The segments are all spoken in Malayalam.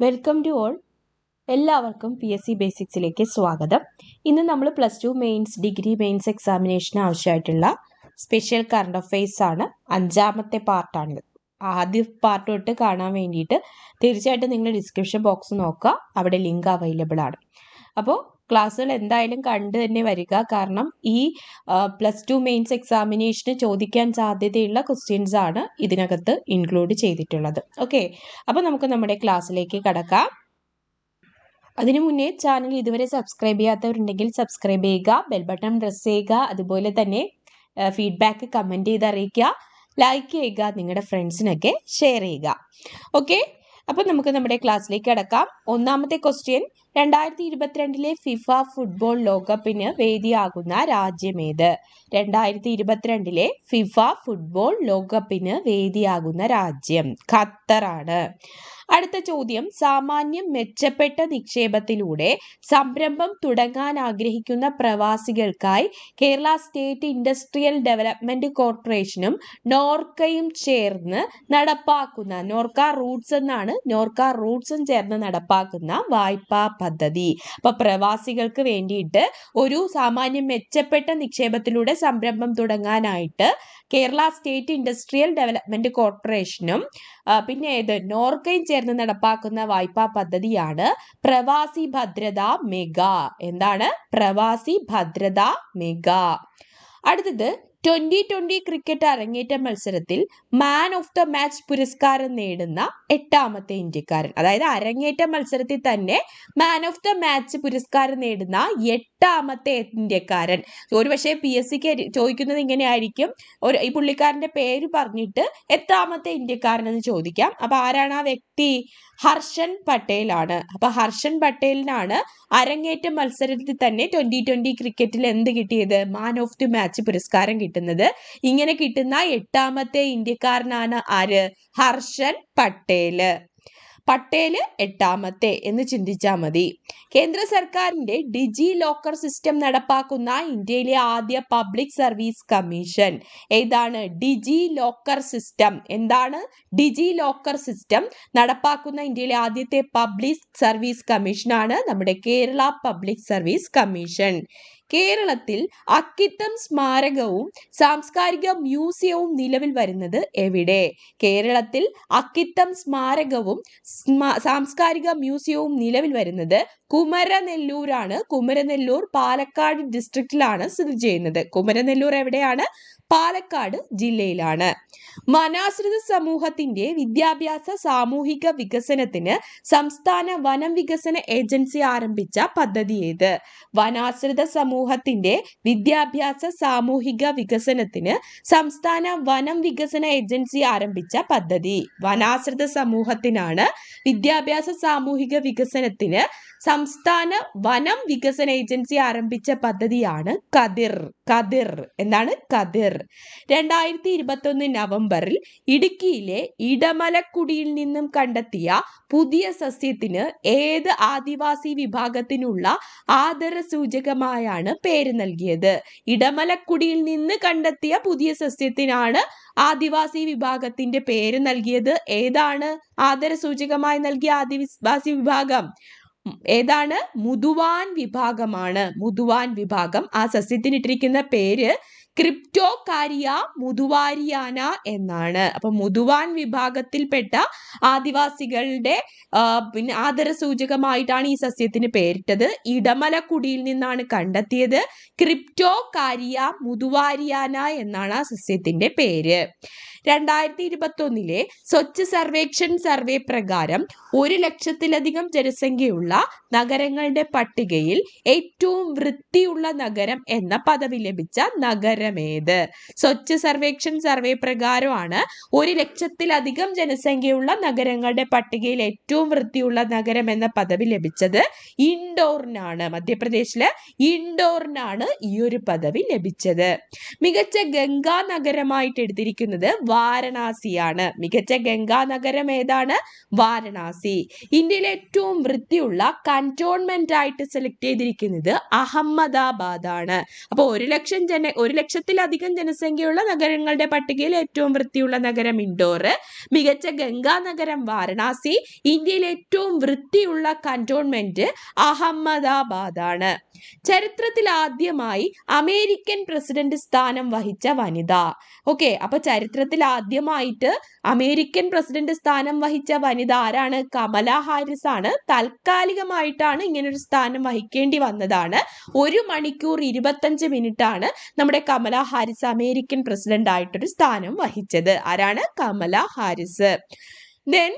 Welcome to all. എല്ലാവർക്കും PSC ബേസിക്സിലേക്ക് സ്വാഗതം. ഇന്ന് നമ്മൾ +2 മെയിൻസ് ഡിഗ്രി മെയിൻസ് എക്സാമിനേഷന് ആവശ്യമായിട്ടുള്ള സ്പെഷ്യൽ കറണ്ട് അഫെയർസ് ആണ്. 5ാമത്തെ പാർട്ടാണിത്. ആദ്യ പാർട്ട് തൊട്ട് കാണാൻ വേണ്ടിയിട്ട് തീർച്ചയായിട്ടും നിങ്ങൾ ഡിസ്ക്രിപ്ഷൻ ബോക്സ് നോക്കുക, അവിടെ ലിങ്ക് അവൈലബിൾ ആണ്. അപ്പോൾ ക്ലാസ്സുകൾ എന്തായാലും കണ്ടു തന്നെ വരിക, കാരണം ഈ +2 മെയിൻസ് എക്സാമിനേഷന് ചോദിക്കാൻ സാധ്യതയുള്ള ക്വസ്റ്റ്യൻസ് ആണ് ഇതിനകത്ത് ഇൻക്ലൂഡ് ചെയ്തിട്ടുള്ളത്. ഓക്കെ, അപ്പോൾ നമുക്ക് നമ്മുടെ ക്ലാസ്സിലേക്ക് കടക്കാം. അതിനു മുന്നേ ചാനൽ ഇതുവരെ സബ്സ്ക്രൈബ് ചെയ്യാത്തവരുണ്ടെങ്കിൽ സബ്സ്ക്രൈബ് ചെയ്യുക, ബെൽ ബട്ടൺ പ്രസ് ചെയ്യുക, അതുപോലെ തന്നെ ഫീഡ്ബാക്ക് കമൻറ്റ് ചെയ്ത് അറിയിക്കുക, ലൈക്ക് ചെയ്യുക, നിങ്ങളുടെ ഫ്രണ്ട്സിനൊക്കെ ഷെയർ ചെയ്യുക. ഓക്കെ, അപ്പോൾ നമുക്ക് നമ്മുടെ ക്ലാസ്സിലേക്ക് കടക്കാം. ഒന്നാമത്തെ ക്വസ്റ്റ്യൻ, 2022 ഫിഫ ഫുട്ബോൾ ലോകകപ്പിന് വേദിയാകുന്ന രാജ്യമേത്? 2022 ഫിഫ ഫുട്ബോൾ ലോകകപ്പിന് വേദിയാകുന്ന രാജ്യം ഖത്തറാണ്. അടുത്ത ചോദ്യം, സാമാന്യം മെച്ചപ്പെട്ട നിക്ഷേപത്തിലൂടെ സംരംഭം തുടങ്ങാൻ ആഗ്രഹിക്കുന്ന പ്രവാസികൾക്കായി കേരള സ്റ്റേറ്റ് ഇൻഡസ്ട്രിയൽ ഡെവലപ്മെന്റ് കോർപ്പറേഷനും നോർക്കയും ചേർന്ന് നടപ്പാക്കുന്ന, നോർക്ക റൂട്ട്സും ചേർന്ന് നടപ്പാക്കുന്ന വായ്പാ പദ്ധതി. അപ്പൊ പ്രവാസികൾക്ക് വേണ്ടിയിട്ട് ഒരു സാമാന്യം മെച്ചപ്പെട്ട നിക്ഷേപത്തിലൂടെ സംരംഭം തുടങ്ങാനായിട്ട് കേരള സ്റ്റേറ്റ് ഇൻഡസ്ട്രിയൽ ഡെവലപ്മെന്റ് കോർപ്പറേഷനും പിന്നെ നോർക്കയും ചേർന്ന് നടപ്പാക്കുന്ന വായ്പാ പദ്ധതിയാണ് പ്രവാസി ഭദ്രത മെഗാ. എന്താണ്? പ്രവാസി ഭദ്രത മെഗാ. അടുത്തത്, 2020 ക്രിക്കറ്റ് അരങ്ങേറ്റ മത്സരത്തിൽ മാൻ ഓഫ് ദ മാച്ച് പുരസ്കാരം നേടുന്ന 8ാമത്തെ ഇന്ത്യക്കാരൻ. അതായത് അരങ്ങേറ്റ മത്സരത്തിൽ തന്നെ മാൻ ഓഫ് ദ മാച്ച് പുരസ്കാരം നേടുന്ന 8ാമത്തെ ഇന്ത്യക്കാരൻ. ഒരുപക്ഷെ PSCക്ക് ചോദിക്കുന്നത് ഇങ്ങനെയായിരിക്കും, ഈ പുള്ളിക്കാരന്റെ പേര് പറഞ്ഞിട്ട് എത്രാമത്തെ ഇന്ത്യക്കാരനെന്ന് ചോദിക്കാം. അപ്പൊ ആരാണ് ആ വ്യക്തി? ഹർഷൻ പട്ടേൽ ആണ്. അപ്പൊ ഹർഷൻ പട്ടേലിനാണ് അരങ്ങേറ്റ മത്സരത്തിൽ തന്നെ 2020 ക്രിക്കറ്റിൽ എന്ത് കിട്ടിയത്? മാൻ ഓഫ് ദി മാച്ച് പുരസ്കാരം കിട്ടുന്നത്. ഇങ്ങനെ കിട്ടുന്ന 8ാമത്തെ ഇന്ത്യക്കാരനാണ് ആര്? ഹർഷൻ പട്ടേല്. 8ാമത്തെ എന്ന് ചിന്തിച്ചാൽ മതി. കേന്ദ്ര സർക്കാരിന്റെ ഡിജി ലോക്കർ സിസ്റ്റം നടപ്പാക്കുന്ന ഇന്ത്യയിലെ ആദ്യ പബ്ലിക് സർവീസ് കമ്മീഷൻ ഏതാണ്? ഡിജി ലോക്കർ സിസ്റ്റം. എന്താണ് ഡിജി ലോക്കർ സിസ്റ്റം? നടപ്പാക്കുന്ന ഇന്ത്യയിലെ ആദ്യത്തെ പബ്ലിക് സർവീസ് കമ്മീഷനാണ് നമ്മുടെ കേരള പബ്ലിക് സർവീസ് കമ്മീഷൻ. കേരളത്തിൽ അക്കിത്തം സ്മാരകവും സാംസ്കാരിക മ്യൂസിയവും നിലവിൽ വരുന്നത് എവിടെ? കേരളത്തിൽ അക്കിത്തം സ്മാരകവും സാംസ്കാരിക മ്യൂസിയവും നിലവിൽ വരുന്നത് കുമരനെല്ലൂരാണ്. കുമരനെല്ലൂർ പാലക്കാട് ഡിസ്ട്രിക്റ്റിലാണ് സ്ഥിതി ചെയ്യുന്നത്. കുമരനെല്ലൂർ എവിടെയാണ്? പാലക്കാട് ജില്ലയിലാണ്. വനാശ്രിത സമൂഹത്തിന്റെ വിദ്യാഭ്യാസ സാമൂഹിക വികസനത്തിന് സംസ്ഥാന വനം വികസന ഏജൻസി ആരംഭിച്ച പദ്ധതി ഏത്? വനാശ്രിത സമൂഹത്തിന്റെ വിദ്യാഭ്യാസ സാമൂഹിക വികസനത്തിന് സംസ്ഥാന വനം വികസന ഏജൻസി ആരംഭിച്ച പദ്ധതി. വനാശ്രിത സമൂഹത്തിനാണ് വിദ്യാഭ്യാസ സാമൂഹിക വികസനത്തിന് സംസ്ഥാന വനം വികസന ഏജൻസി ആരംഭിച്ച പദ്ധതിയാണ് കതിർ. എന്താണ്? കതിർ. 2021 നവംബറിൽ ഇടുക്കിയിലെ ഇടമലക്കുടിയിൽ നിന്നും കണ്ടെത്തിയ പുതിയ സസ്യത്തിന് ഏത് ആദിവാസി വിഭാഗത്തിനുള്ള ആദര സൂചകമായാണ് പേര് നൽകിയത്? ഇടമലക്കുടിയിൽ നിന്ന് കണ്ടെത്തിയ പുതിയ സസ്യത്തിനാണ് ആദിവാസി വിഭാഗത്തിന്റെ പേര് നൽകിയത്. ഏതാണ് ആദര സൂചകമായി നൽകിയ ആദിവാസി വിഭാഗം? ഏതാണ്? മുതുവാൻ വിഭാഗമാണ്. മുതുവാൻ വിഭാഗം. ആ സസ്യത്തിനിട്ടിരിക്കുന്ന പേര് ക്രിപ്റ്റോകാരിയ മുതുവാരിയാന എന്നാണ്. അപ്പൊ മുതുവാൻ വിഭാഗത്തിൽപ്പെട്ട ആദിവാസികളുടെ പിന്നെ ആദര സൂചകമായിട്ടാണ് ഈ സസ്യത്തിന് പേരിട്ടത്. ഇടമലക്കുടിയിൽ നിന്നാണ് കണ്ടെത്തിയത്. ക്രിപ്റ്റോകാരിയ മുതുവാരിയാന എന്നാണ് ആ സസ്യത്തിന്റെ പേര്. 2021 സ്വച്ഛ് സർവേക്ഷൺ സർവേ പ്രകാരം 1,00,000-ലധികം ജനസംഖ്യയുള്ള നഗരങ്ങളുടെ പട്ടികയിൽ ഏറ്റവും വൃത്തിയുള്ള നഗരം എന്ന പദവി ലഭിച്ച നഗരമേത്? സ്വച്ഛ് സർവേക്ഷൺ സർവേ പ്രകാരമാണ് 1,00,000-ലധികം ജനസംഖ്യയുള്ള നഗരങ്ങളുടെ പട്ടികയിൽ ഏറ്റവും വൃത്തിയുള്ള നഗരം എന്ന പദവി ലഭിച്ചത് ഇൻഡോറിനാണ്. മധ്യപ്രദേശില് ഇൻഡോറിനാണ് ഈ ഒരു പദവി ലഭിച്ചത്. മികച്ച ഗംഗാ നഗരമായിട്ട് എടുത്തിരിക്കുന്നത് വാരണാസിയാണ്. മികച്ച ഗംഗാ നഗരം ഏതാണ്? വാരണാസി. ഇന്ത്യയിലെ ഏറ്റവും വൃത്തിയുള്ള കന്റോൺമെന്റ് ആയിട്ട് സെലക്ട് ചെയ്തിരിക്കുന്നത് അഹമ്മദാബാദ് ആണ്. അപ്പൊ 1,00,000 ലക്ഷത്തിലധികം ജനസംഖ്യയുള്ള നഗരങ്ങളുടെ പട്ടികയിൽ ഏറ്റവും വൃത്തിയുള്ള നഗരം ഇൻഡോർ, മികച്ച ഗംഗാ നഗരം വാരണാസി, ഇന്ത്യയിൽ ഏറ്റവും വൃത്തിയുള്ള കന്റോൺമെന്റ് അഹമ്മദാബാദ് ആണ്. ചരിത്രത്തിൽ ആദ്യമായി അമേരിക്കൻ പ്രസിഡന്റ് സ്ഥാനം വഹിച്ച വനിത. ഓക്കെ, അപ്പൊ ചരിത്രത്തിൽ ആദ്യമായിട്ട് അമേരിക്കൻ പ്രസിഡന്റ് സ്ഥാനം വഹിച്ച വനിത ആരാണ്? കമല ഹാരിസ് ആണ്. താൽക്കാലികമായിട്ടാണ് ഇങ്ങനൊരു സ്ഥാനം വഹിക്കേണ്ടി വന്നതാണ്. 1 മണിക്കൂർ 25 മിനിറ്റ് ആണ് നമ്മുടെ കമല ഹാരിസ് അമേരിക്കൻ പ്രസിഡന്റ് ആയിട്ടൊരു സ്ഥാനം വഹിച്ചത്. ആരാണ്? കമല ഹാരിസ്. ദെൻ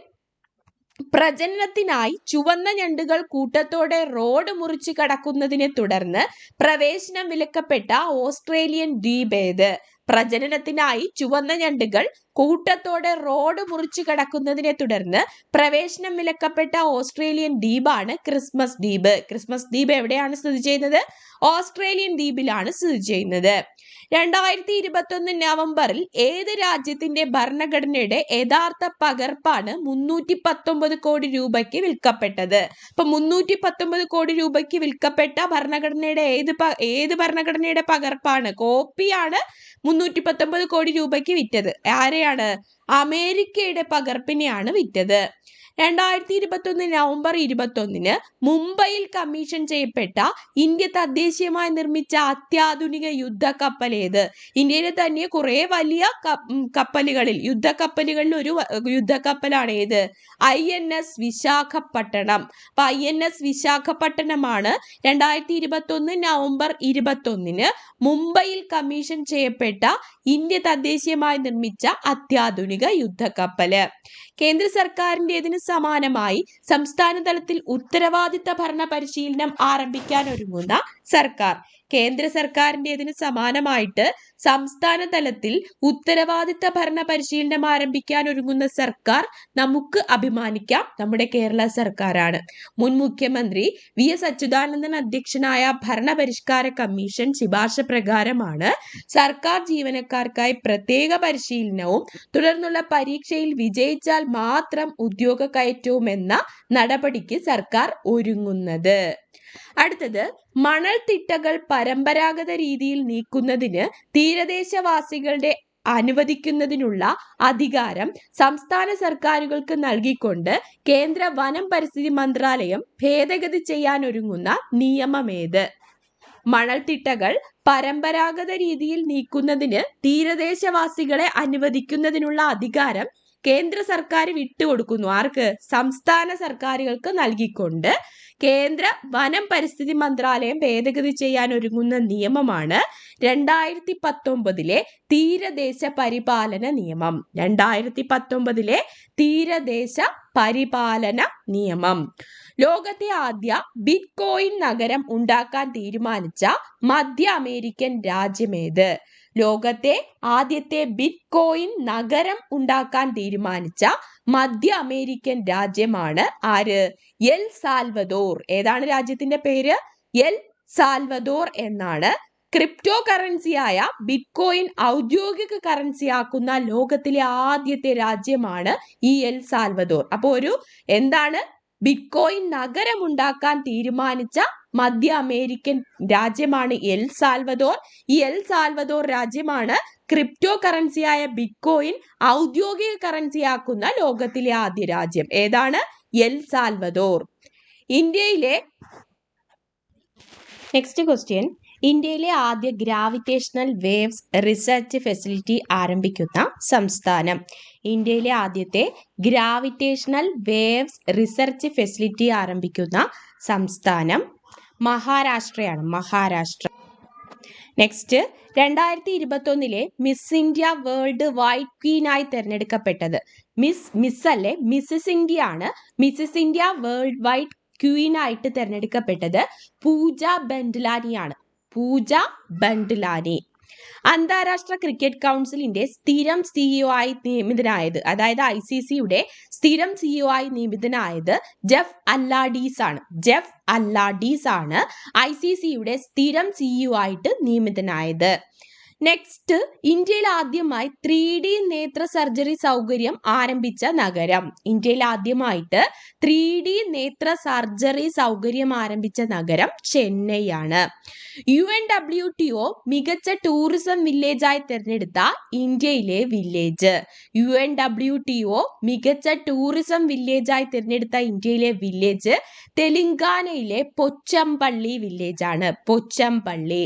പ്രജനനത്തിനായി ചുവന്ന ഞണ്ടുകൾ കൂട്ടത്തോടെ റോഡ് മുറിച്ച് കടക്കുന്നതിനെ തുടർന്ന് പ്രവേശനം വിലക്കപ്പെട്ട ഓസ്ട്രേലിയൻ ദ്വീപ് ഏത്? പ്രജനനത്തിനായി ചുവന്ന ഞണ്ടുകൾ കൂട്ടത്തോടെ റോഡ് മുറിച്ച് കടക്കുന്നതിനെ തുടർന്ന് പ്രവേശനം വിലക്കപ്പെട്ട ഓസ്ട്രേലിയൻ ദ്വീപാണ് ക്രിസ്മസ് ദ്വീപ്. ക്രിസ്മസ് ദ്വീപ് എവിടെയാണ് സ്ഥിതി ചെയ്യുന്നത്? ഓസ്ട്രേലിയൻ ദ്വീപിലാണ് സ്ഥിതി ചെയ്യുന്നത്. 2021 നവംബറിൽ ഏത് രാജ്യത്തിന്റെ ഭരണഘടനയുടെ യഥാർത്ഥ പകർപ്പാണ് 319 കോടി രൂപയ്ക്ക് വിൽക്കപ്പെട്ടത്? അപ്പൊ 319 കോടി രൂപയ്ക്ക് വിൽക്കപ്പെട്ട ഭരണഘടനയുടെ ഏത് ഭരണഘടനയുടെ പകർപ്പാണ്? കോപ്പിയാണ് 319 കോടി രൂപയ്ക്ക് വിറ്റത്. ആരെയാണ്? അമേരിക്കയുടെ പകർപ്പിനെയാണ് വിറ്റത്. 2021 നവംബർ 21 മുംബൈയിൽ കമ്മീഷൻ ചെയ്യപ്പെട്ട ഇന്ത്യ തദ്ദേശീയമായി നിർമ്മിച്ച അത്യാധുനിക യുദ്ധക്കപ്പൽ ഏത്? ഇന്ത്യയിലെ തന്നെ കുറെ വലിയ കപ്പലുകളിൽ യുദ്ധക്കപ്പലുകളിൽ ഒരു യുദ്ധക്കപ്പലാണ് ഏത്? INS വിശാഖപട്ടണം. അപ്പൊ INS വിശാഖപട്ടണമാണ് 2021 നവംബർ 21 മുംബൈയിൽ കമ്മീഷൻ ചെയ്യപ്പെട്ട ഇന്ത്യ തദ്ദേശീയമായി നിർമ്മിച്ച അത്യാധുനിക യുദ്ധക്കപ്പല്. കേന്ദ്ര സർക്കാരിൻ്റെതിന് സമാനമായി സംസ്ഥാന തലത്തിൽ ഉത്തരവാദിത്ത ഭരണ പരിശീലനം ആരംഭിക്കാൻ ഒരുങ്ങുന്ന സർക്കാർ. കേന്ദ്ര സർക്കാരിൻ്റെതിന് സമാനമായിട്ട് സംസ്ഥാന തലത്തിൽ ഉത്തരവാദിത്ത ഭരണ പരിശീലനം ആരംഭിക്കാൻ ഒരുങ്ങുന്ന സർക്കാർ നമുക്ക് അഭിമാനിക്കാം, നമ്മുടെ കേരള സർക്കാരാണ്. മുൻ മുഖ്യമന്ത്രി VS അച്യുതാനന്ദൻ അധ്യക്ഷനായ ഭരണപരിഷ്കാര കമ്മീഷൻ ശുപാർശ പ്രകാരമാണ് സർക്കാർ ജീവനക്കാർക്കായി പ്രത്യേക പരിശീലനവും തുടർന്നുള്ള പരീക്ഷയിൽ വിജയിച്ചാൽ മാത്രം ഉദ്യോഗ കയറ്റവും എന്ന നടപടിക്ക് സർക്കാർ ഒരുങ്ങുന്നത്. അടുത്തത്, മണൽത്തിട്ടകൾ പരമ്പരാഗത രീതിയിൽ നീക്കുന്നതിന് തീരദേശവാസികളുടെ അനുവദിക്കുന്നതിനുള്ള അധികാരം സംസ്ഥാന സർക്കാരുകൾക്ക് നൽകിക്കൊണ്ട് കേന്ദ്ര വനം പരിസ്ഥിതി മന്ത്രാലയം ഭേദഗതി ചെയ്യാൻ ഒരുങ്ങുന്ന നിയമമേത്? മണൽത്തിട്ടകൾ പരമ്പരാഗത രീതിയിൽ നീക്കുന്നതിന് തീരദേശവാസികളെ അനുവദിക്കുന്നതിനുള്ള അധികാരം കേന്ദ്ര സർക്കാർ വിട്ടുകൊടുക്കുന്നു. ആർക്ക്? സംസ്ഥാന സർക്കാരുകൾക്ക് നൽകിക്കൊണ്ട് കേന്ദ്ര വനം പരിസ്ഥിതി മന്ത്രാലയം ഭേദഗതി ചെയ്യാൻ ഒരുങ്ങുന്ന നിയമമാണ് 2019 തീരദേശ പരിപാലന നിയമം. 2019 തീരദേശ പരിപാലന നിയമം. ലോകത്തെ ആദ്യ ബിറ്റ് കോയിൻ നഗരം ഉണ്ടാക്കാൻ തീരുമാനിച്ച മധ്യ അമേരിക്കൻ രാജ്യമേത്? ലോകത്തെ ആദ്യത്തെ ബിറ്റ് കോയിൻ നഗരം ഉണ്ടാക്കാൻ തീരുമാനിച്ച മധ്യ അമേരിക്കൻ രാജ്യമാണ് ആര്? El Salvador. ഏതാണ് രാജ്യത്തിന്റെ പേര്? എൽ സാൽവദോർ എന്നാണ്. ക്രിപ്റ്റോ കറൻസിയായ ബിറ്റ് കോയിൻ ഔദ്യോഗിക കറൻസിയാക്കുന്ന ലോകത്തിലെ ആദ്യത്തെ രാജ്യമാണ് ഈ എൽ സാൽവദോർ. അപ്പോൾ എന്താണ്? ബിറ്റ് കോയിൻ നഗരം ഉണ്ടാക്കാൻ തീരുമാനിച്ച മധ്യ അമേരിക്കൻ രാജ്യമാണ് എൽ സാൽവദോർ. ഈ എൽ സാൽവദോർ രാജ്യമാണ് ക്രിപ്റ്റോ കറൻസിയായ ബിറ്റ് കോയിൻ ഔദ്യോഗിക കറൻസിയാക്കുന്ന ലോകത്തിലെ ആദ്യ രാജ്യം. ഏതാണ്? El Salvador. ഇന്ത്യയിലെ നെക്സ്റ്റ് ക്വസ്റ്റ്യൻ, ഇന്ത്യയിലെ ആദ്യ ഗ്രാവിറ്റേഷണൽ വേവ്സ് റിസർച്ച് ഫെസിലിറ്റി ആരംഭിക്കുന്ന സംസ്ഥാനം. ഇന്ത്യയിലെ ആദ്യത്തെ ഗ്രാവിറ്റേഷണൽ വേവ്സ് റിസർച്ച് ഫെസിലിറ്റി ആരംഭിക്കുന്ന സംസ്ഥാനം മഹാരാഷ്ട്രയാണ്. Maharashtra. Next, 2021 miss India world wide ക്വീനായി തിരഞ്ഞെടുക്കപ്പെട്ടത് മിസ്സസ് ഇന്ത്യ ആണ്. മിസ്സസ് ഇന്ത്യ വേൾഡ് വൈഡ് ക്വീനായിട്ട് തിരഞ്ഞെടുക്കപ്പെട്ടത് പൂജ ബൻഡ്ലാനിയാണ്. പൂജ ബൻഡ്ലാനി. അന്താരാഷ്ട്ര ക്രിക്കറ്റ് കൗൺസിലിന്റെ സ്ഥിരം CEO ആയി നിയമിതനായത്, അതായത് ICCയുടെ സ്ഥിരം CEO ആയി നിയമിതനായത് ജെഫ് അല്ലാഡീസ് ആണ്. ജെഫ് അല്ലാഡീസ് ആണ് ICCയുടെ സ്ഥിരം CEO ആയിട്ട് നിയമിതനായത്. നെക്സ്റ്റ്, ഇന്ത്യയിൽ ആദ്യമായി 3D നേത്ര സർജറി സൗകര്യം ആരംഭിച്ച നഗരം. ഇന്ത്യയിൽ ആദ്യമായിട്ട് 3D നേത്ര സർജറി സൗകര്യം ആരംഭിച്ച നഗരം ചെന്നൈയാണ്. UNWTO മികച്ച ടൂറിസം വില്ലേജായി തിരഞ്ഞെടുത്ത ഇന്ത്യയിലെ വില്ലേജ്. UNWTO മികച്ച ടൂറിസം വില്ലേജായി തിരഞ്ഞെടുത്ത ഇന്ത്യയിലെ വില്ലേജ് തെലങ്കാനയിലെ പൊച്ചംപള്ളി വില്ലേജാണ്. പൊച്ചംപള്ളി.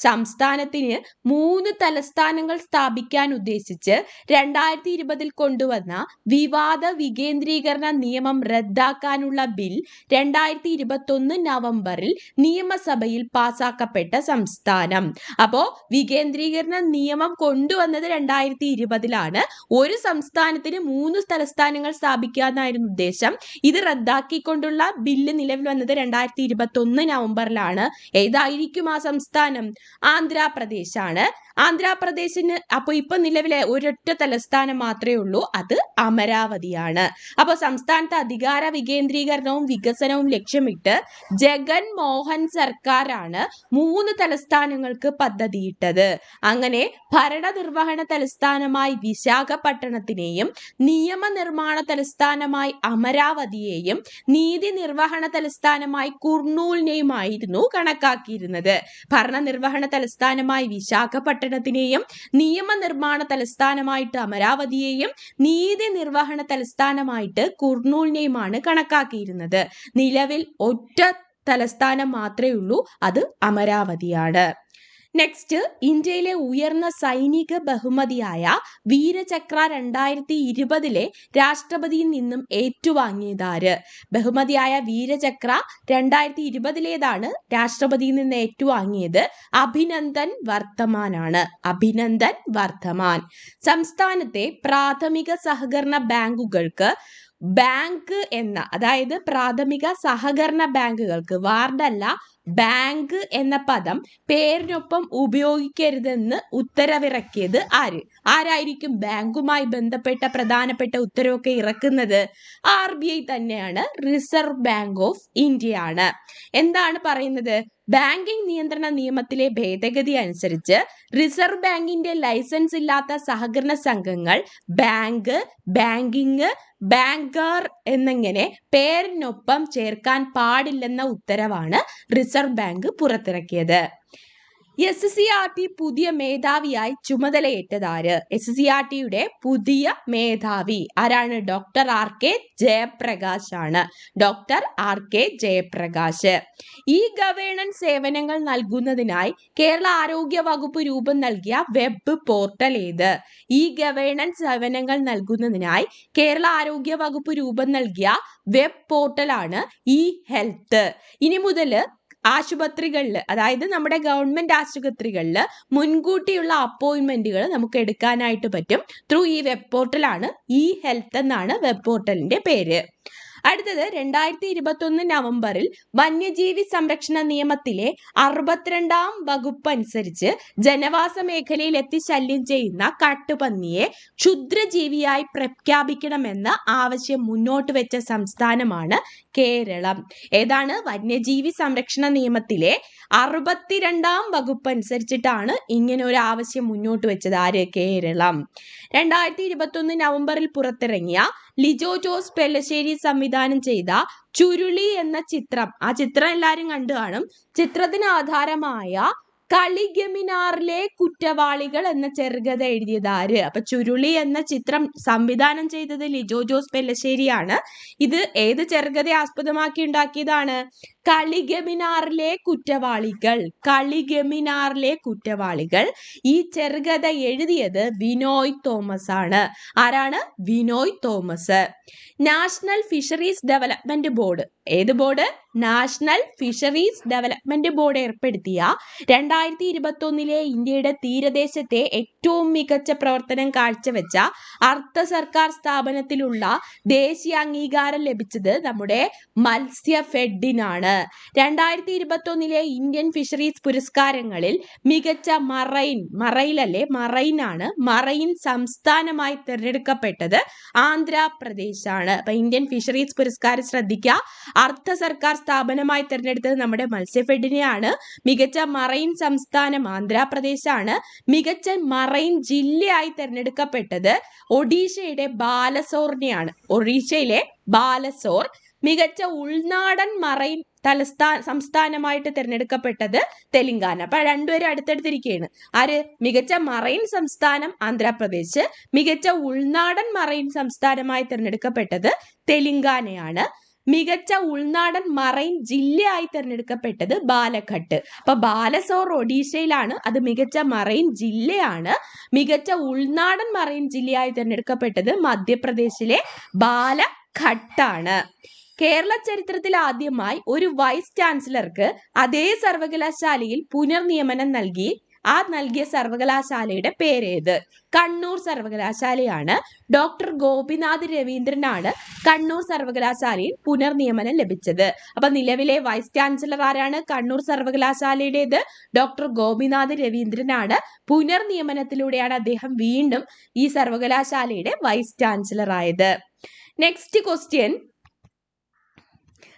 സംസ്ഥാനത്തിന് 3 തലസ്ഥാനങ്ങൾ സ്ഥാപിക്കാൻ ഉദ്ദേശിച്ച് 2020 കൊണ്ടുവന്ന വിവാദ വികേന്ദ്രീകരണ നിയമം റദ്ദാക്കാനുള്ള ബിൽ 2021 നവംബറിൽ നിയമസഭയിൽ പാസാക്കപ്പെട്ട സംസ്ഥാനം. അപ്പോ വികേന്ദ്രീകരണ നിയമം കൊണ്ടുവന്നത് 2020 ഒരു സംസ്ഥാനത്തിന് 3 തലസ്ഥാനങ്ങൾ സ്ഥാപിക്കാനായിരുന്നു ഉദ്ദേശം. ഇത് റദ്ദാക്കിക്കൊണ്ടുള്ള ബില്ല് നിലവിൽ വന്നത് 2021 നവംബറിലാണ്. ഏതായിരിക്കും ആ സംസ്ഥാനം? ആന്ധ്രാപ്രദേശാണ്. ആന്ധ്രാപ്രദേശിന് അപ്പോൾ ഇപ്പൊ നിലവിലെ ഒരൊറ്റ തലസ്ഥാനം മാത്രമേ ഉള്ളൂ, അത് അമരാവതിയാണ്. അപ്പോൾ സംസ്ഥാനത്ത് അധികാര വികേന്ദ്രീകരണവും വികസനവും ലക്ഷ്യമിട്ട് ജഗൻ മോഹൻ സർക്കാരാണ് 3 തലസ്ഥാനങ്ങൾക്ക് പദ്ധതിയിട്ടത്. അങ്ങനെ ഭരണനിർവഹണ തലസ്ഥാനമായി വിശാഖപട്ടണത്തിനെയും നിയമനിർമ്മാണ തലസ്ഥാനമായി അമരാവതിയെയും നീതി നിർവഹണ തലസ്ഥാനമായി കുർണൂലിനെയുമായിരുന്നു കണക്കാക്കിയിരുന്നത്. ഭരണനിർവഹണ തലസ്ഥാനമായി വിശാഖപട്ടണത്തിനെയും നിയമനിർമ്മാണ തലസ്ഥാനമായിട്ട് അമരാവതിയെയും നീതി നിർവഹണ തലസ്ഥാനമായിട്ട് കുർണൂലിനെയുമാണ് കണക്കാക്കിയിരുന്നത്. നിലവിൽ ഒറ്റ തലസ്ഥാനം മാത്രമേ ഉള്ളൂ, അത് അമരാവതിയാണ്. നെക്സ്റ്റ്, ഇന്ത്യയിലെ ഉയർന്ന സൈനിക ബഹുമതിയായ വീരചക്ര 2020 രാഷ്ട്രപതിയിൽ നിന്നും ഏറ്റുവാങ്ങിയതാര്? ബഹുമതിയായ വീരചക്ര 2020 രാഷ്ട്രപതിയിൽ നിന്ന് ഏറ്റുവാങ്ങിയത് അഭിനന്ദൻ വർദ്ധമാനാണ്. അഭിനന്ദൻ വർദ്ധമാൻ. സംസ്ഥാനത്തെ പ്രാഥമിക സഹകരണ ബാങ്കുകൾക്ക് ബാങ്ക് എന്ന, അതായത് പ്രാഥമിക സഹകരണ ബാങ്കുകൾക്ക്, വാർഡല്ല ബാങ്ക് എന്ന പദം പേരിനൊപ്പം ഉപയോഗിക്കരുതെന്ന് ഉത്തരവിറക്കിയത് ആരായിരിക്കും? ബാങ്കുമായി ബന്ധപ്പെട്ട പ്രധാനപ്പെട്ട ഉത്തരവൊക്കെ ഇറക്കുന്നത് RBI തന്നെയാണ്. റിസർവ് ബാങ്ക് ഓഫ് ഇന്ത്യ ആണ്. എന്താണ് പറയുന്നത്? ബാങ്കിംഗ് നിയന്ത്രണ നിയമത്തിലെ ഭേദഗതി അനുസരിച്ച് റിസർവ് ബാങ്കിന്റെ ലൈസൻസ് ഇല്ലാത്ത സഹകരണ സംഘങ്ങൾ ബാങ്ക്, ബാങ്കിങ്, ബാങ്കർ എന്നിങ്ങനെ പേരിനൊപ്പം ചേർക്കാൻ പാടില്ലെന്ന ഉത്തരവാണ് റിസർവ് ബാങ്ക് പുറത്തിറക്കിയത്. SCRT പുതിയ മേധാവിയായി ചുമതലയേറ്റതാര്? SCRTയുടെ പുതിയ മേധാവി ആരാണ്? ഡോക്ടർ RK ജയപ്രകാശ് ആണ്. Doctor RK Jayaprakash. ഈ ഗവേണൻസ് സേവനങ്ങൾ നൽകുന്നതിനായി കേരള ആരോഗ്യ വകുപ്പ് രൂപം നൽകിയ വെബ് പോർട്ടൽ ഏത്? ഈ ഗവേണൻസ് സേവനങ്ങൾ നൽകുന്നതിനായി കേരള ആരോഗ്യ വകുപ്പ് രൂപം നൽകിയ വെബ് പോർട്ടലാണ് ഇ-ഹെൽത്ത്. ഇനി മുതൽ ആശുപത്രികളിൽ, അതായത് നമ്മുടെ ഗവൺമെന്റ് ആശുപത്രികളിൽ മുൻകൂട്ടിയുള്ള അപ്പോയിന്റ്മെന്റുകൾ നമുക്ക് എടുക്കാനായിട്ട് പറ്റും ത്രൂ ഈ വെബ് പോർട്ടലാണ്. ഇ-ഹെൽത്ത് എന്നാണ് വെബ് പോർട്ടലിന്റെ പേര്. അടുത്തത് 2021 നവംബറിൽ വന്യജീവി സംരക്ഷണ നിയമത്തിലെ 62-ാം വകുപ്പ് അനുസരിച്ച് ജനവാസ മേഖലയിൽ എത്തി ശല്യം ചെയ്യുന്ന കാട്ടുപന്നിയെ ക്ഷുദ്രജീവിയായി പ്രഖ്യാപിക്കണമെന്ന ആവശ്യം മുന്നോട്ട് വെച്ച സംസ്ഥാനമാണ് കേരളം. ഏതാണ്? വന്യജീവി സംരക്ഷണ നിയമത്തിലെ 62-ാം വകുപ്പ് അനുസരിച്ചിട്ടാണ് ഇങ്ങനെ ഒരു ആവശ്യം മുന്നോട്ട് വെച്ചത്. ആര്? കേരളം. 2021 നവംബറിൽ പുറത്തിറങ്ങിയ ലിജോ ജോസ് പെല്ലശ്ശേരി സംവിധാനം ചെയ്ത ചുരുളി എന്ന ചിത്രം, ആ ചിത്രം എല്ലാവരും കണ്ടു കാണും. ചിത്രത്തിന് ആധാരമായ കളിഗമിനാറിലെ കുറ്റവാളികൾ എന്ന ചെറുകഥ എഴുതിയത് ആര്? അപ്പൊ ചുരുളി എന്ന ചിത്രം സംവിധാനം ചെയ്തത് ലിജോ ജോസ് പെല്ലശ്ശേരിയാണ്. ഇത് ഏത് ചെറുകഥ ആസ്പദമാക്കി ഉണ്ടാക്കിയതാണ്? കളിഗമിനാറിലെ കുറ്റവാളികൾ. കളിഗമിനാറിലെ കുറ്റവാളികൾ. ഈ ചെറുകഥ എഴുതിയത് വിനോയ് തോമസ് ആണ്. ആരാണ്? Vinoy Thomas. National fisheries development board, ഏത് board? National fisheries development board ഏർപ്പെടുത്തിയ 2021 ഇന്ത്യയുടെ തീരദേശത്തെ ഏറ്റവും മികച്ച പ്രവർത്തനം കാഴ്ചവെച്ച അർദ്ധ സർക്കാർ സ്ഥാപനത്തിലുള്ള ദേശീയ അംഗീകാരം ലഭിച്ചത് നമ്മുടെ മത്സ്യഫെഡിനാണ്. 2021 ഇന്ത്യൻ ഫിഷറീസ് പുരസ്കാരങ്ങളിൽ മികച്ച മറൈൻ സംസ്ഥാനമായി തിരഞ്ഞെടുക്കപ്പെട്ടത് ആന്ധ്രാപ്രദേശാണ്. അപ്പൊ ഇന്ത്യൻ ഫിഷറീസ് പുരസ്കാരം ശ്രദ്ധിക്കുക, അർദ്ധ സർക്കാർ സ്ഥാപനമായി തിരഞ്ഞെടുത്തത് നമ്മുടെ മത്സ്യഫെഡിനെയാണ്. മികച്ച മറൈൻ സംസ്ഥാനം ആന്ധ്രാപ്രദേശാണ്. മികച്ച മറൈൻ ജില്ലയായി തിരഞ്ഞെടുക്കപ്പെട്ടത് ഒഡീഷയുടെ ബാലസോറിനെയാണ്. ഒഡീഷയിലെ ബാലസോർ. മികച്ച ഉൾനാടൻ മറൈൻ സംസ്ഥാനമായിട്ട് തിരഞ്ഞെടുക്കപ്പെട്ടത് തെലങ്കാന. അപ്പൊ രണ്ടുപേരും അടുത്തടുത്തിരിക്കുകയാണ്. ആര്? മികച്ച മറൈൻ സംസ്ഥാനം ആന്ധ്രാപ്രദേശ്, മികച്ച ഉൾനാടൻ മറൈൻ സംസ്ഥാനമായി തിരഞ്ഞെടുക്കപ്പെട്ടത് തെലങ്കാനയാണ്. മികച്ച ഉൾനാടൻ മറൈൻ ജില്ലയായി തിരഞ്ഞെടുക്കപ്പെട്ടത് ബാലഘട്ട്. അപ്പൊ ബാലസോർ ഒഡീഷയിലാണ്, അത് മികച്ച മറൈൻ ജില്ലയാണ്. മികച്ച ഉൾനാടൻ മറൈൻ ജില്ലയായി തിരഞ്ഞെടുക്കപ്പെട്ടത് മധ്യപ്രദേശിലെ ബാലഘട്ടാണ്. കേരള ചരിത്രത്തിൽ ആദ്യമായി ഒരു വൈസ് ചാൻസലർക്ക് അതേ സർവകലാശാലയിൽ പുനർനിയമനം നൽകി. ആ നൽകിയ സർവകലാശാലയുടെ പേരേത്? കണ്ണൂർ സർവകലാശാലയാണ്. ഡോക്ടർ ഗോപിനാഥ് രവീന്ദ്രനാണ് കണ്ണൂർ സർവകലാശാലയിൽ പുനർനിയമനം ലഭിച്ചത്. അപ്പൊ നിലവിലെ വൈസ് ചാൻസലർ ആരാണ്? കണ്ണൂർ സർവകലാശാലയുടേത് ഡോക്ടർ ഗോപിനാഥ് രവീന്ദ്രനാണ്. പുനർനിയമനത്തിലൂടെയാണ് അദ്ദേഹം വീണ്ടും ഈ സർവകലാശാലയുടെ വൈസ് ചാൻസലർ ആയത്. നെക്സ്റ്റ് ക്വസ്റ്റ്യൻ,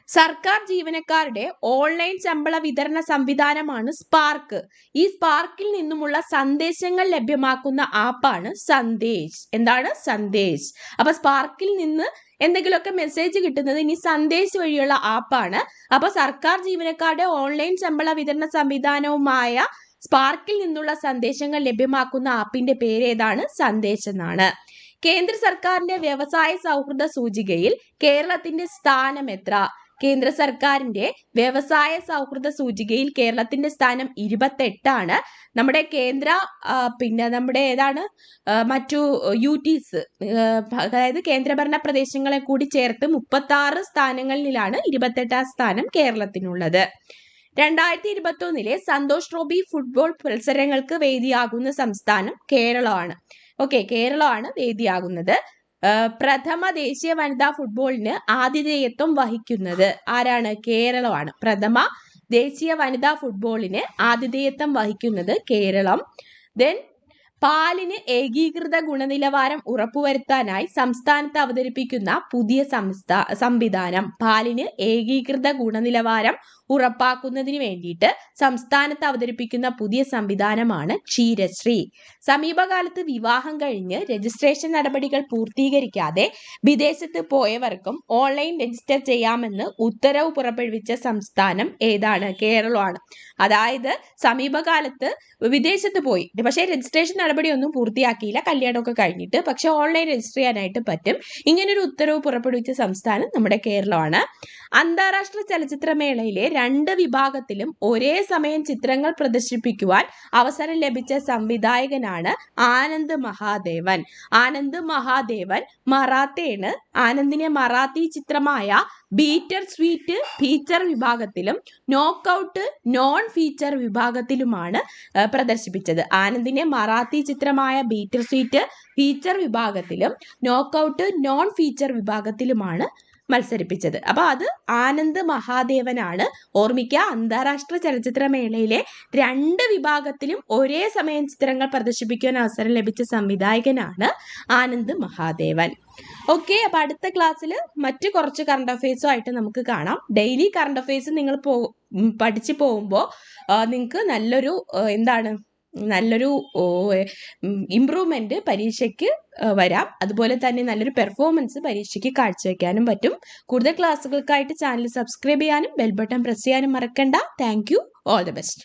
സർക്കാർ ജീവനക്കാരുടെ ഓൺലൈൻ ശമ്പള വിതരണ സംവിധാനമാണ് സ്പാർക്ക്. ഈ സ്പാർക്കിൽ നിന്നുമുള്ള സന്ദേശങ്ങൾ ലഭ്യമാക്കുന്ന ആപ്പാണ് സന്ദേശ്. എന്താണ്? സന്ദേശ്. അപ്പൊ സ്പാർക്കിൽ നിന്ന് എന്തെങ്കിലുമൊക്കെ മെസ്സേജ് കിട്ടുന്നത് ഇനി സന്ദേശ് വഴിയുള്ള ആപ്പാണ്. അപ്പൊ സർക്കാർ ജീവനക്കാരുടെ ഓൺലൈൻ ശമ്പള വിതരണ സംവിധാനവുമായ സ്പാർക്കിൽ നിന്നുള്ള സന്ദേശങ്ങൾ ലഭ്യമാക്കുന്ന ആപ്പിന്റെ പേര് ഏതാണ്? സന്ദേശ് എന്നാണ്. കേന്ദ്ര സർക്കാരിന്റെ വ്യവസായ സൗഹൃദ സൂചികയിൽ കേരളത്തിന്റെ സ്ഥാനം എത്ര? കേന്ദ്ര സർക്കാരിന്റെ വ്യവസായ സൗഹൃദ സൂചികയിൽ കേരളത്തിന്റെ സ്ഥാനം 28ആണ്. നമ്മുടെ കേന്ദ്ര നമ്മുടെ ഏതാണ് മറ്റു UTs, അതായത് കേന്ദ്രഭരണ പ്രദേശങ്ങളെ കൂടി ചേർത്ത് 36 സ്ഥാനങ്ങളിലാണ് 28ാം സ്ഥാനം കേരളത്തിനുള്ളത്. 2021 സന്തോഷ് ട്രോഫി ഫുട്ബോൾ മത്സരങ്ങൾക്ക് വേദിയാകുന്ന സംസ്ഥാനം കേരളമാണ്. ഓക്കെ, കേരളമാണ് വേദിയാകുന്നത്. പ്രഥമ ദേശീയ വനിതാ ഫുട്ബോളിന് ആതിഥേയത്വം വഹിക്കുന്നത് ആരാണ്? കേരളമാണ്. പ്രഥമ ദേശീയ വനിതാ ഫുട്ബോളിന് ആതിഥേയത്വം വഹിക്കുന്നത് കേരളം. ദെൻ പാലിന് ഏകീകൃത ഗുണനിലവാരം ഉറപ്പുവരുത്താനായി സംസ്ഥാനത്ത് അവതരിപ്പിക്കുന്ന പുതിയ സംവിധാനം. പാലിന് ഏകീകൃത ഗുണനിലവാരം ഉറപ്പാക്കുന്നതിന് വേണ്ടിയിട്ട് സംസ്ഥാനത്ത് അവതരിപ്പിക്കുന്ന പുതിയ സംവിധാനമാണ് ക്ഷീരശ്രീ. സമീപകാലത്ത് വിവാഹം കഴിഞ്ഞ് രജിസ്ട്രേഷൻ നടപടികൾ പൂർത്തീകരിക്കാതെ വിദേശത്ത് പോയവർക്കും ഓൺലൈൻ രജിസ്റ്റർ ചെയ്യാമെന്ന് ഉത്തരവ് പുറപ്പെടുവിച്ച സംസ്ഥാനം ഏതാണ്? കേരളമാണ്. അതായത് സമീപകാലത്ത് വിദേശത്ത് പോയി, പക്ഷേ രജിസ്ട്രേഷൻ നടപടിയൊന്നും പൂർത്തിയാക്കിയില്ല, കല്യാണമൊക്കെ കഴിഞ്ഞിട്ട്, പക്ഷെ ഓൺലൈൻ രജിസ്റ്റർ ചെയ്യാനായിട്ട് പറ്റും. ഇങ്ങനൊരു ഉത്തരവ് പുറപ്പെടുവിച്ച സംസ്ഥാനം നമ്മുടെ കേരളമാണ്. അന്താരാഷ്ട്ര ചലച്ചിത്രമേളയിലെ 2 വിഭാഗത്തിലും ഒരേ സമയം ചിത്രങ്ങൾ പ്രദർശിപ്പിക്കുവാൻ അവസരം ലഭിച്ച സംവിധായകനാണ് ആനന്ദ് മഹാദേവൻ. ആനന്ദ് മഹാദേവൻ മറാത്തയാണ്. ആനന്ദിനെ മറാത്തി ചിത്രമായ ബീറ്റർ സ്വീറ്റ് ഫീച്ചർ വിഭാഗത്തിലും നോക്കൌട്ട് നോൺ ഫീച്ചർ വിഭാഗത്തിലുമാണ് പ്രദർശിപ്പിച്ചത്. ആനന്ദിനെ മറാത്തി ചിത്രമായ ബീറ്റർ സ്വീറ്റ് ഫീച്ചർ വിഭാഗത്തിലും നോക്കൌട്ട് നോൺ ഫീച്ചർ വിഭാഗത്തിലുമാണ് മത്സരിപ്പിച്ചത്. അപ്പൊ അത് ആനന്ദ് മഹാദേവനാണ്. ഓർമ്മിക്കുക, അന്താരാഷ്ട്ര ചലച്ചിത്രമേളയിലെ 2 വിഭാഗത്തിലും ഒരേ സമയം ചിത്രങ്ങൾ പ്രദർശിപ്പിക്കാൻ അവസരം ലഭിച്ച സംവിധായകനാണ് ആനന്ദ് മഹാദേവൻ. ഓക്കെ, അപ്പൊ അടുത്ത ക്ലാസ്സിൽ മറ്റു കുറച്ച് കറണ്ട് അഫയേഴ്സും ആയിട്ട് നമുക്ക് കാണാം. ഡെയിലി കറണ്ട് അഫയേഴ്സ് നിങ്ങൾ പഠിച്ചു പോകുമ്പോൾ നിങ്ങൾക്ക് നല്ലൊരു ഇംപ്രൂവ്മെന്റ് പരീക്ഷയ്ക്ക് വരാം. അതുപോലെ തന്നെ നല്ലൊരു പെർഫോമൻസ് പരീക്ഷയ്ക്ക് കാഴ്ചവെക്കാനും പറ്റും. കൂടുതൽ ക്ലാസ്സുകൾക്കായിട്ട് ചാനൽ സബ്സ്ക്രൈബ് ചെയ്യാനും ബെൽ ബട്ടൺ പ്രസ് ചെയ്യാനും മറക്കണ്ട. Thank you. All the best.